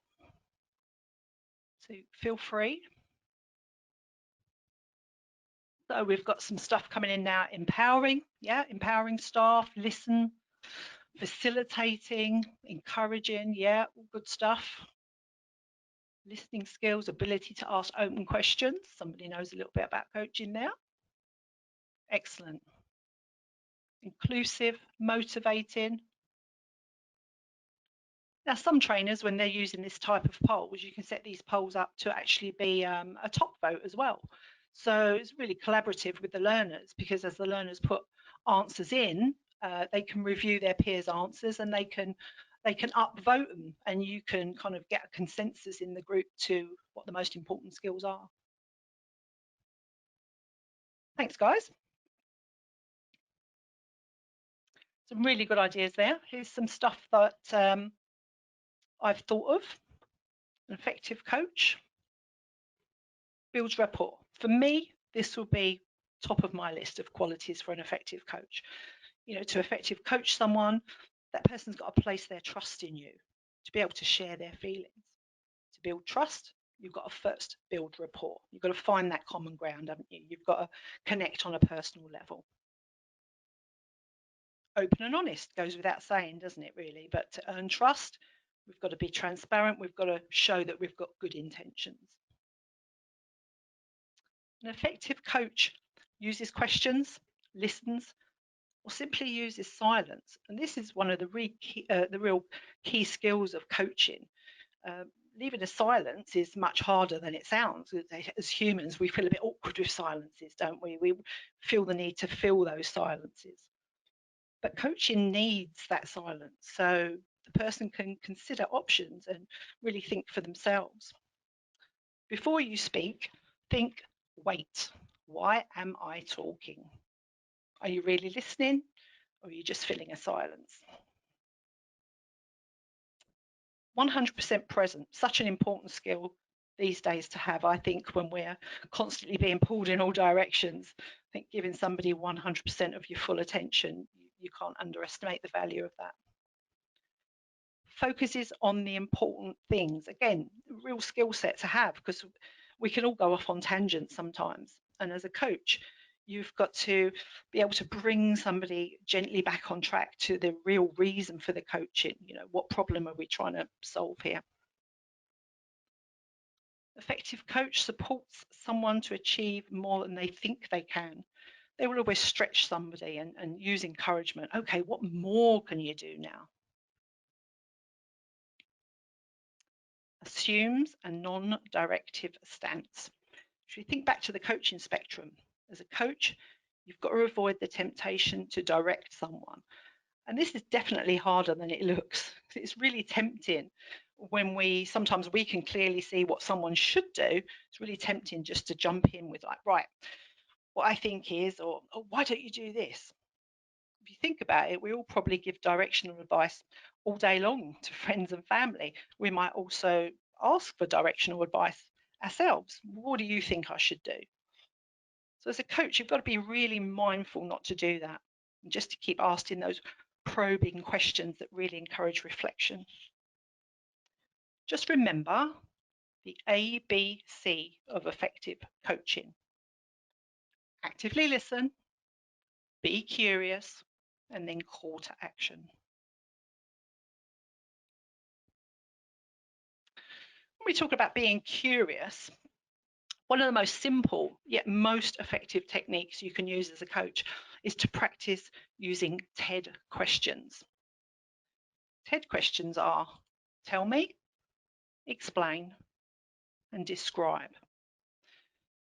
So feel free. So we've got some stuff coming in now. Empowering, yeah, empowering staff, listen, facilitating, encouraging, yeah, all good stuff. Listening skills, ability to ask open questions. Somebody knows a little bit about coaching there. Excellent. Inclusive, motivating. Now, some trainers, when they're using this type of polls, you can set these polls up to actually be a top vote as well. So it's really collaborative with the learners, because as the learners put answers in, they can review their peers' answers, and they can upvote them, and you can kind of get a consensus in the group to what the most important skills are. Thanks, guys. Some really good ideas there. Here's some stuff that I've thought of. An effective coach builds rapport. For me, this will be top of my list of qualities for an effective coach. You know, to effective coach someone, that person's got to place their trust in you to be able to share their feelings. To build trust, you've got to first build rapport. You've got to find that common ground, haven't you? You've got to connect on a personal level. Open and honest goes without saying, doesn't it, really? But to earn trust, we've got to be transparent. We've got to show that we've got good intentions. An effective coach uses questions, listens, or simply uses silence. And this is one of the real key skills of coaching. Leaving a silence is much harder than it sounds. As humans, we feel a bit awkward with silences, don't we? We feel the need to fill those silences. But coaching needs that silence, so the person can consider options and really think for themselves. Before you speak, think, wait, why am I talking? Are you really listening, or are you just filling a silence? 100% present, such an important skill these days to have, I think, when we're constantly being pulled in all directions. I think giving somebody 100% of your full attention, you can't underestimate the value of that. Focuses on the important things. Again, real skill set to have, because we can all go off on tangents sometimes. And as a coach, you've got to be able to bring somebody gently back on track to the real reason for the coaching. You know, what problem are we trying to solve here? Effective coach supports someone to achieve more than they think they can. They will always stretch somebody and use encouragement. Okay, what more can you do now? Assumes a non-directive stance. If you think back to the coaching spectrum, as a coach, you've got to avoid the temptation to direct someone. And this is definitely harder than it looks. It's really tempting when sometimes we can clearly see what someone should do. It's really tempting just to jump in with like, right, what I think is, or oh, why don't you do this? If you think about it, we all probably give directional advice all day long to friends and family. We might also ask for directional advice ourselves. What do you think I should do? So as a coach, you've got to be really mindful not to do that, and just to keep asking those probing questions that really encourage reflection. Just remember the ABC of effective coaching. Actively listen, be curious, and then call to action. When we talk about being curious, one of the most simple yet most effective techniques you can use as a coach is to practice using TED questions. TED questions are tell me, explain, and describe.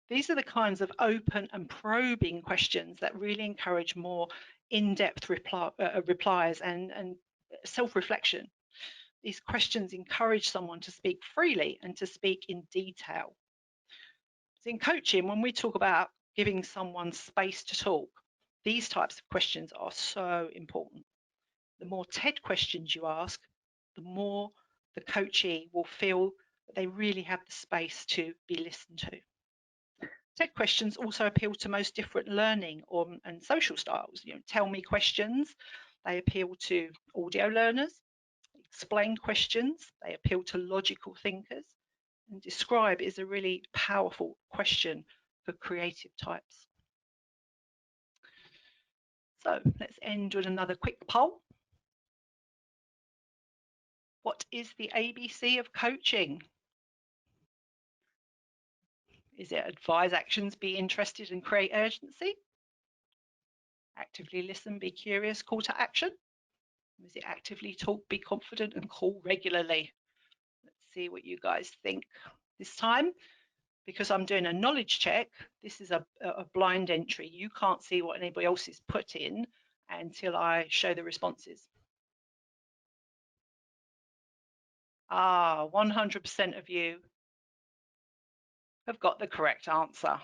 These are the kinds of open and probing questions that really encourage more in-depth replies and self-reflection. These questions encourage someone to speak freely and to speak in detail. So in coaching, when we talk about giving someone space to talk, these types of questions are so important. The more TED questions you ask, the more the coachee will feel that they really have the space to be listened to. TED questions also appeal to most different learning and social styles. You know, tell me questions, they appeal to audio learners. Explain questions, they appeal to logical thinkers. And describe is a really powerful question for creative types. So let's end with another quick poll. What is the ABC of coaching? Is it advise actions, be interested and create urgency? Actively listen, be curious, call to action? Or is it actively talk, be confident and call regularly? Let's see what you guys think this time. because I'm doing a knowledge check, this is a blind entry. You can't see what anybody else is put in until I show the responses. 100% of you have got the correct answer.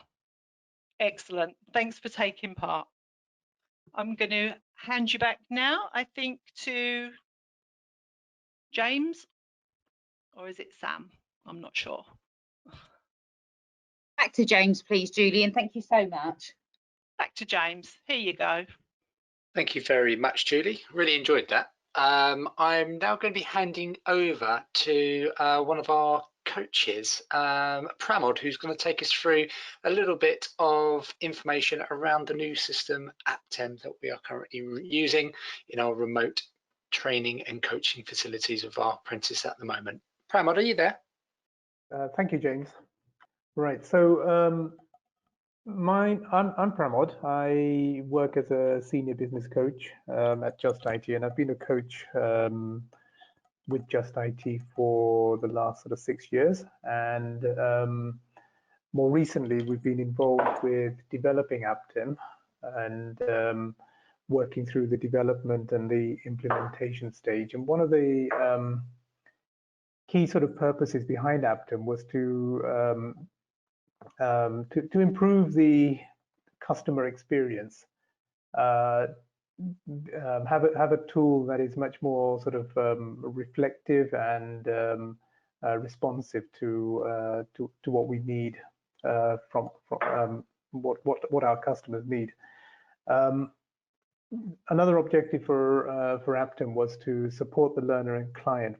Excellent. Thanks for taking part. I'm going to hand you back now, I think, to James, or is it Sam? I'm not sure. Back to James, please, Julie, and thank you so much. Back to James. Here you go. Thank you very much, Julie. Really enjoyed that. I'm now going to be handing over to one of our coaches, Pramod, who's going to take us through a little bit of information around the new system, Aptum, that we are currently using in our remote training and coaching facilities of our apprentices at the moment. Pramod, are you there? Thank you, James. Right, so I'm Pramod. I work as a senior business coach at Just IT, and I've been a coach with Just IT for the last sort of 6 years. And more recently, we've been involved with developing Aptum and working through the development and the implementation stage. And one of the key sort of purposes behind Aptum was to improve the customer experience, have a tool that is much more sort of reflective and responsive to what we need from what our customers need. Another objective for Aptum was to support the learner and client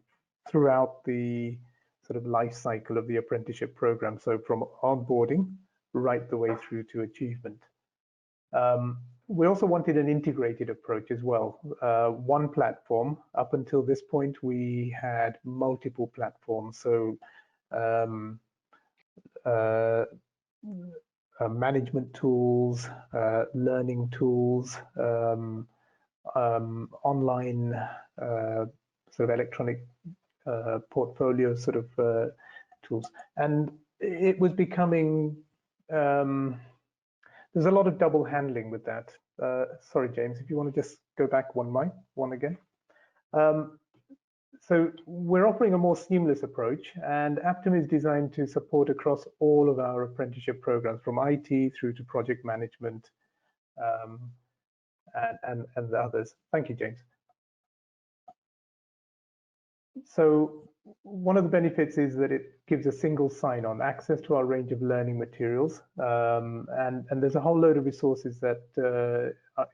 throughout the sort of life cycle of the apprenticeship program, so from onboarding right the way through to achievement. We also wanted an integrated approach as well. One platform. Up until this point, we had multiple platforms, so management tools, learning tools, online sort of electronic portfolio sort of tools, and it was becoming there's a lot of double handling with that. Sorry, James, if you want to just go back one again. So we're offering a more seamless approach, and Aptum is designed to support across all of our apprenticeship programs, from IT through to project management and the others. Thank you, James. So one of the benefits is that it gives a single sign-on access to our range of learning materials, and there's a whole load of resources that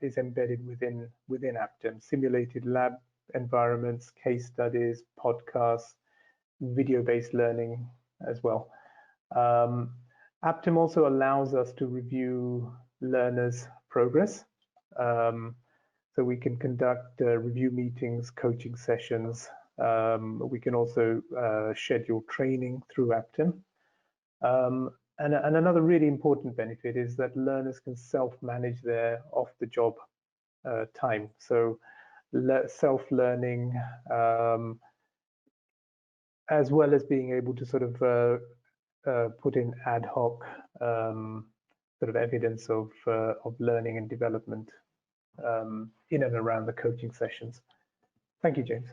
is embedded within Aptum: simulated lab environments, case studies, podcasts, video-based learning as well. Aptum also allows us to review learners' progress, so we can conduct review meetings, coaching sessions. We can also schedule training through Aptum. And another really important benefit is that learners can self-manage their off-the-job time. So self-learning, as well as being able to sort of put in ad hoc sort of evidence of learning and development in and around the coaching sessions. Thank you, James.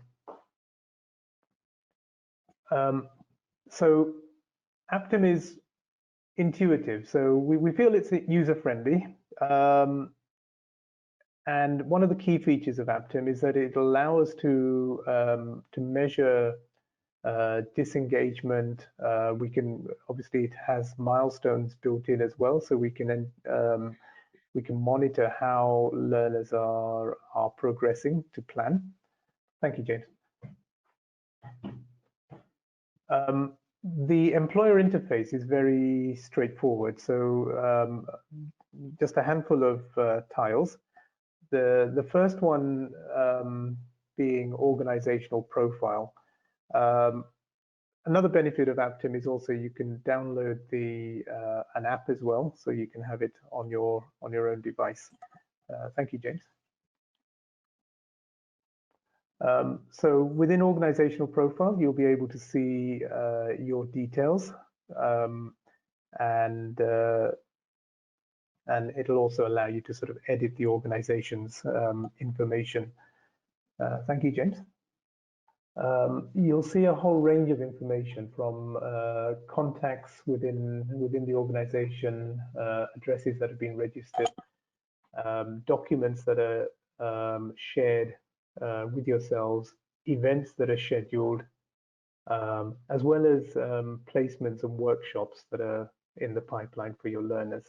So Aptum is intuitive, so we feel it's user-friendly. And one of the key features of Aptum is that it allows us to measure disengagement. We can, obviously, it has milestones built in as well, so we can monitor how learners are progressing to plan. Thank you, James. The employer interface is very straightforward. So just a handful of tiles. The first one being organizational profile. Another benefit of Aptum is also you can download an app as well, so you can have it on your own device. Thank you, James. So within organizational profile, you'll be able to see your details, and it'll also allow you to sort of edit the organization's information. Thank you, James. You'll see a whole range of information from contacts within the organization, addresses that have been registered, documents that are shared with yourselves, events that are scheduled, as well as placements and workshops that are in the pipeline for your learners.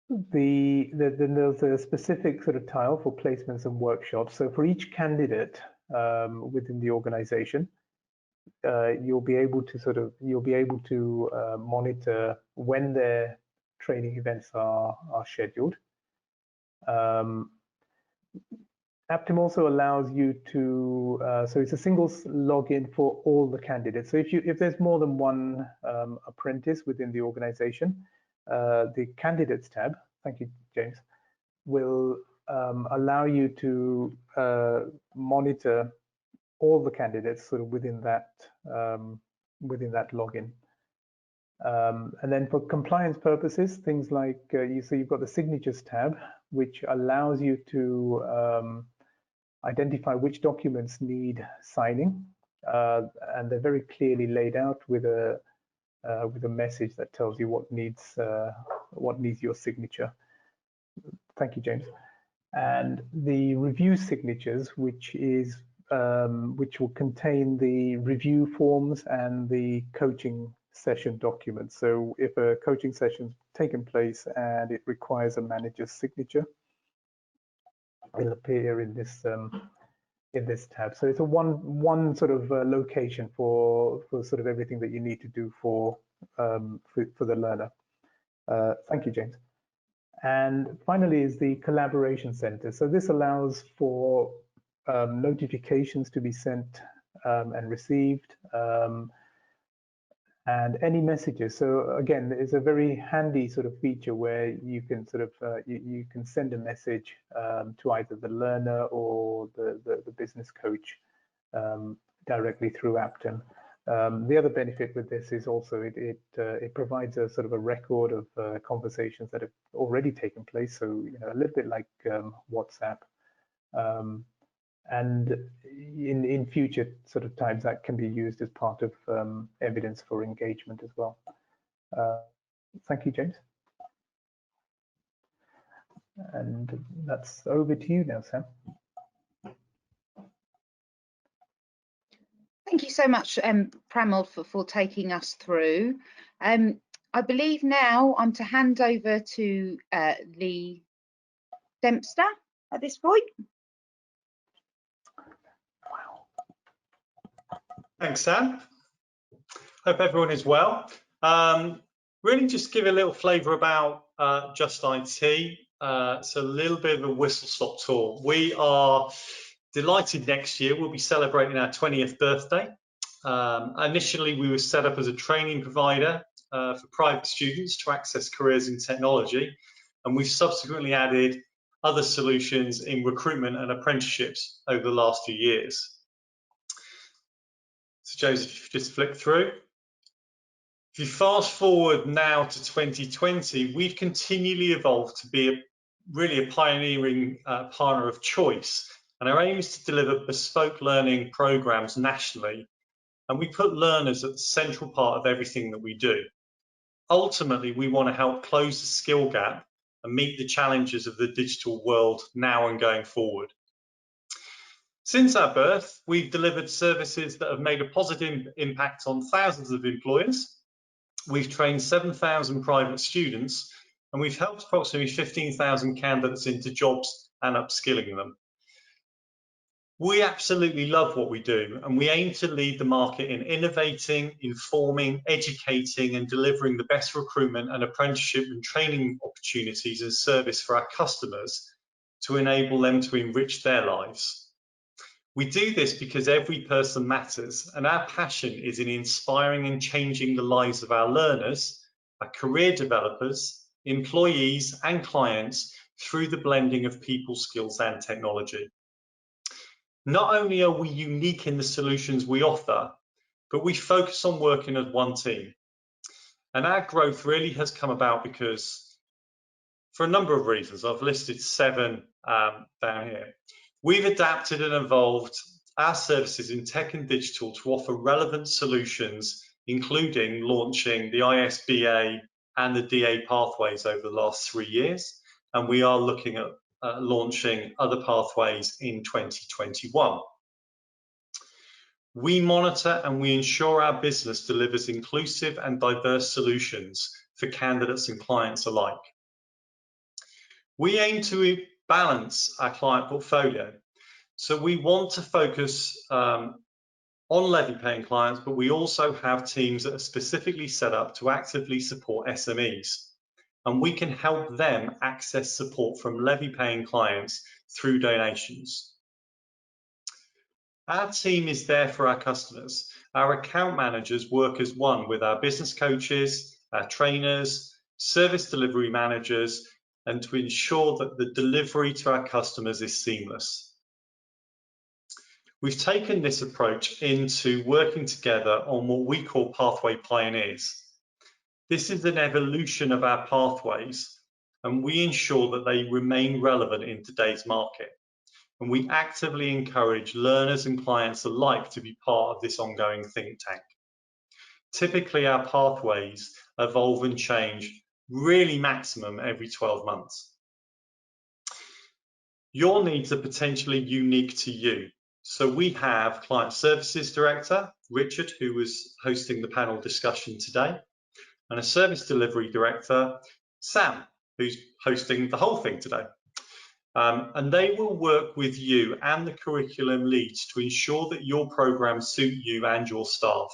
Then there's a specific sort of tile for placements and workshops. So for each candidate within the organization, you'll be able to monitor when their training events are scheduled. Aptum also allows you to, so it's a single login for all the candidates. So if there's more than one apprentice within the organization, the candidates tab, thank you, James, will allow you to monitor all the candidates sort of within that login. And then for compliance purposes, things like you've got the signatures tab, which allows you to identify which documents need signing, and they're very clearly laid out with a message that tells you what needs your signature. Thank you, James. And the review signatures, which will contain the review forms and the coaching session documents. So if a coaching session's taken place and it requires a manager's signature, it'll appear in this tab. So it's a one sort of location for sort of everything that you need to do for the learner. Thank you, James. And finally is the collaboration center. So this allows for notifications to be sent and received, and any messages. So again, it's a very handy sort of feature where you can sort of you can send a message to either the learner or the business coach directly through Aptum. The other benefit with this is also it provides a sort of a record of conversations that have already taken place. So a little bit like WhatsApp. And in future sort of times that can be used as part of evidence for engagement as well. Thank you, James. And that's over to you now, Sam. Thank you so much, Pramod, for taking us through. I believe now I'm to hand over to Lee Dempster at this point. Thanks, Sam. Hope everyone is well. Really just give a little flavour about Just IT. It's a little bit of a whistle-stop tour. We are delighted next year. We'll be celebrating our 20th birthday. Initially, we were set up as a training provider for private students to access careers in technology. And we've subsequently added other solutions in recruitment and apprenticeships over the last few years. So Joseph, if you just flick through. If you fast forward now to 2020, we've continually evolved to be really a pioneering partner of choice. And our aim is to deliver bespoke learning programs nationally. And we put learners at the central part of everything that we do. Ultimately, we want to help close the skill gap and meet the challenges of the digital world now and going forward. Since our birth, we've delivered services that have made a positive impact on thousands of employers. We've trained 7,000 private students, and we've helped approximately 15,000 candidates into jobs and upskilling them. We absolutely love what we do, and we aim to lead the market in innovating, informing, educating, and delivering the best recruitment and apprenticeship and training opportunities and service for our customers to enable them to enrich their lives. We do this because every person matters, and our passion is in inspiring and changing the lives of our learners, our career developers, employees, and clients through the blending of people, skills, and technology. Not only are we unique in the solutions we offer, but we focus on working as one team. And our growth really has come about because, for a number of reasons, I've listed 7 down here. We've adapted and evolved our services in tech and digital to offer relevant solutions, including launching the ISBA and the DA pathways over the last 3 years. And we are looking at launching other pathways in 2021. We monitor and we ensure our business delivers inclusive and diverse solutions for candidates and clients alike. We aim to balance our client portfolio. So we want to focus on levy paying clients, but we also have teams that are specifically set up to actively support SMEs. And we can help them access support from levy paying clients through donations. Our team is there for our customers. Our account managers work as one with our business coaches, our trainers, service delivery managers, and to ensure that the delivery to our customers is seamless. We've taken this approach into working together on what we call Pathway Pioneers. This is an evolution of our pathways, and we ensure that they remain relevant in today's market. And we actively encourage learners and clients alike to be part of this ongoing think tank. Typically, our pathways evolve and change really maximum every 12 months. Your needs are potentially unique to you. So we have Client Services Director, Richard, who was hosting the panel discussion today, and a Service Delivery Director, Sam, who's hosting the whole thing today. And they will work with you and the curriculum leads to ensure that your programs suit you and your staff.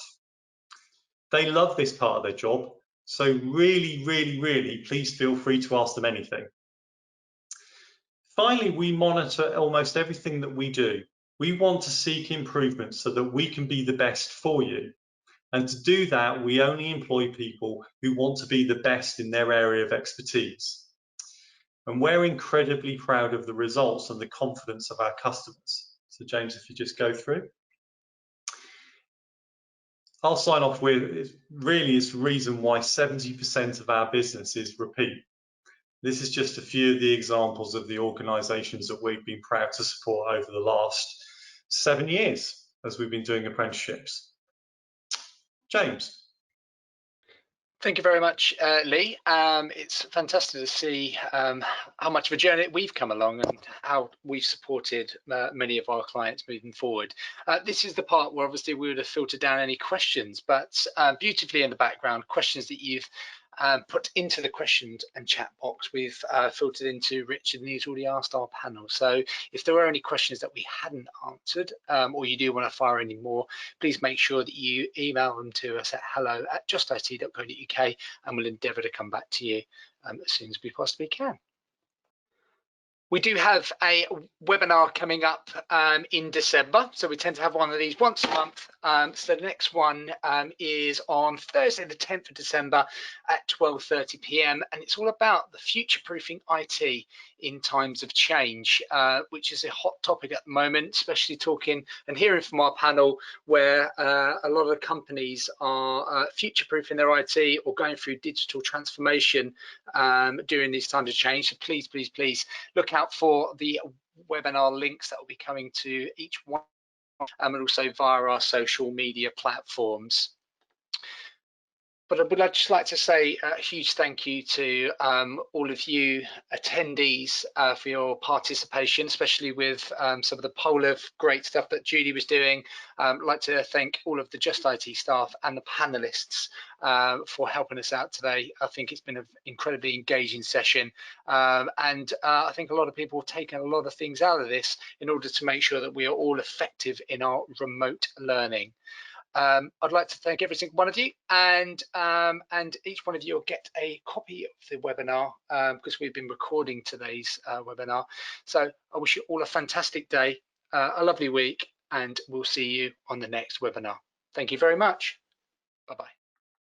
They love this part of their job, so really, please feel free to ask them anything. Finally, we monitor almost everything that we do. We want to seek improvements so that we can be the best for you. And to do that, we only employ people who want to be the best in their area of expertise. And we're incredibly proud of the results and the confidence of our customers. So James, if you just go through. I'll sign off with, really is the reason why 70% of our business is repeat. This is just a few of the examples of the organisations that we've been proud to support over the last 7 years as we've been doing apprenticeships. James. Thank you very much, Lee. It's fantastic to see how much of a journey we've come along and how we've supported many of our clients moving forward. This is the part where obviously we would have filtered down any questions, but beautifully in the background, questions that you've put into the questions and chat box we've filtered into Richard, and he's already asked our panel. So if there are any questions that we hadn't answered or you do want to fire any more, please make sure that you email them to us at hello@justit.co.uk and we'll endeavour to come back to you as soon as we possibly can. We do have a webinar coming up in December, so we tend to have one of these once a month. So the next one is on Thursday, the 10th of December at 12:30 p.m. and it's all about the future-proofing IT in times of change, which is a hot topic at the moment, especially talking and hearing from our panel where a lot of the companies are future-proofing their IT or going through digital transformation during these times of change. So please look out for the webinar links that will be coming to each one and also via our social media platforms. But I would just like to say a huge thank you to all of you attendees for your participation, especially with some of the poll of great stuff that Judy was doing. I'd like to thank all of the Just IT staff and the panelists for helping us out today. I think it's been an incredibly engaging session. And I think a lot of people have taken a lot of things out of this in order to make sure that we are all effective in our remote learning. I'd like to thank every single one of you, and each one of you will get a copy of the webinar because we've been recording today's webinar. So I wish you all a fantastic day, a lovely week, and we'll see you on the next webinar. Thank you very much. Bye-bye.